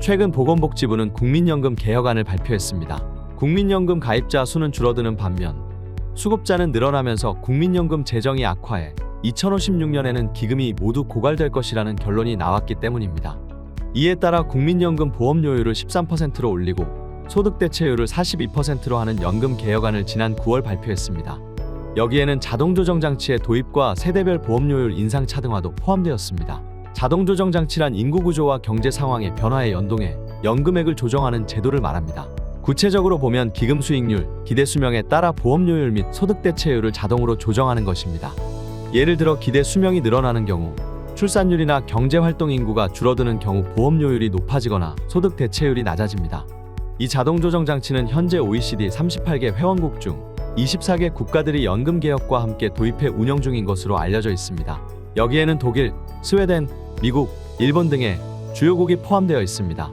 최근 보건복지부는 국민연금 개혁안을 발표했습니다. 국민연금 가입자 수는 줄어드는 반면 수급자는 늘어나면서 국민연금 재정이 악화해 2056년에는 기금이 모두 고갈될 것이라는 결론이 나왔기 때문입니다. 이에 따라 국민연금 보험료율을 13%로 올리고 소득대체율을 42%로 하는 연금 개혁안을 지난 9월 발표했습니다. 여기에는 자동조정장치의 도입과 세대별 보험료율 인상 차등화도 포함되었습니다. 자동조정장치란 인구구조와 경제 상황의 변화에 연동해 연금액을 조정하는 제도를 말합니다. 구체적으로 보면 기금 수익률, 기대 수명에 따라 보험료율 및 소득대체율을 자동으로 조정하는 것입니다. 예를 들어 기대 수명이 늘어나는 경우, 출산율이나 경제활동 인구가 줄어드는 경우 보험료율이 높아지거나 소득대체율이 낮아집니다. 이 자동조정장치는 현재 OECD 38개 회원국 중 24개 국가들이 연금개혁과 함께 도입해 운영 중인 것으로 알려져 있습니다. 여기에는 독일, 스웨덴, 미국, 일본 등의 주요국이 포함되어 있습니다.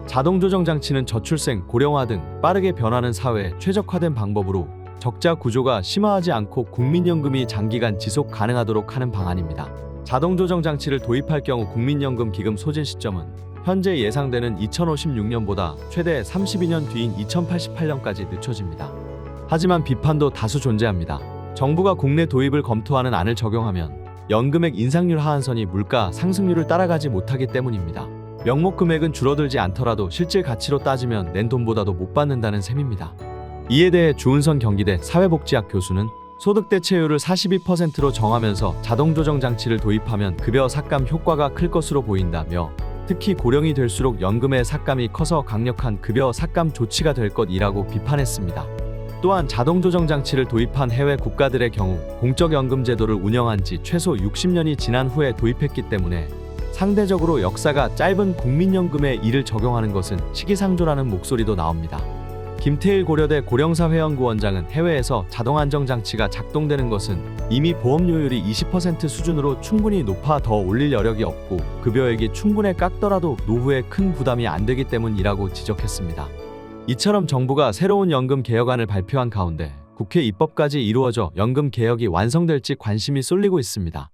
자동조정장치는 저출생, 고령화 등 빠르게 변하는 사회에 최적화된 방법으로 적자 구조가 심화하지 않고 국민연금이 장기간 지속 가능하도록 하는 방안입니다. 자동조정장치를 도입할 경우 국민연금 기금 소진 시점은 현재 예상되는 2056년보다 최대 32년 뒤인 2088년까지 늦춰집니다. 하지만 비판도 다수 존재합니다. 정부가 국내 도입을 검토하는 안을 적용하면 연금액 인상률 하한선이 물가 상승률을 따라가지 못하기 때문입니다. 명목 금액은 줄어들지 않더라도 실질 가치로 따지면 낸 돈보다도 못 받는다는 셈입니다. 이에 대해 주은선 경기대 사회복지학 교수는 소득대체율을 42%로 정하면서 자동조정장치를 도입하면 급여 삭감 효과가 클 것으로 보인다며 특히 고령이 될수록 연금의 삭감이 커서 강력한 급여 삭감 조치가 될 것이라고 비판했습니다. 또한 자동조정장치를 도입한 해외 국가들의 경우 공적연금 제도를 운영한 지 최소 60년이 지난 후에 도입했기 때문에 상대적으로 역사가 짧은 국민연금에 이를 적용하는 것은 시기상조라는 목소리도 나옵니다. 김태일 고려대 고령사회연구원장은 해외에서 자동안정장치가 작동되는 것은 이미 보험료율이 20% 수준으로 충분히 높아 더 올릴 여력이 없고 급여액이 충분히 깎더라도 노후에 큰 부담이 안 되기 때문이라고 지적했습니다. 이처럼 정부가 새로운 연금 개혁안을 발표한 가운데 국회 입법까지 이루어져 연금 개혁이 완성될지 관심이 쏠리고 있습니다.